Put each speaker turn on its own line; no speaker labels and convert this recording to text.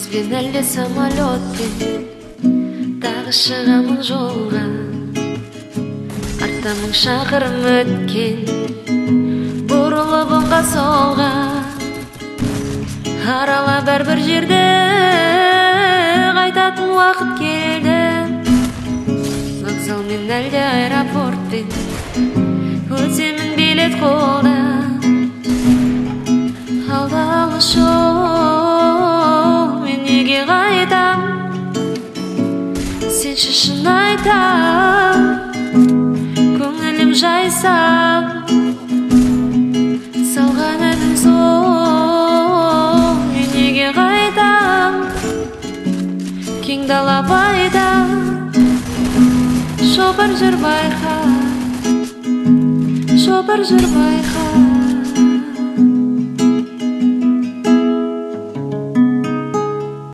Өзбен әлде самолетпен тағы шығамын жолға. Артта мың шақырым өткен, бұрылып оңға солға. Арала бәрбір жерде қайтатын уақыт келді. Вокзал мен әлде аэропортпен өтемін билет қолда. Алда алыс жол, мен неге қайтам? Сенші шын айтам, көңілім жайсам. Салған әнім сол, мен неге қайтам? Кең дала байда, шопыр жүр байқа, шопыр жүр байқа.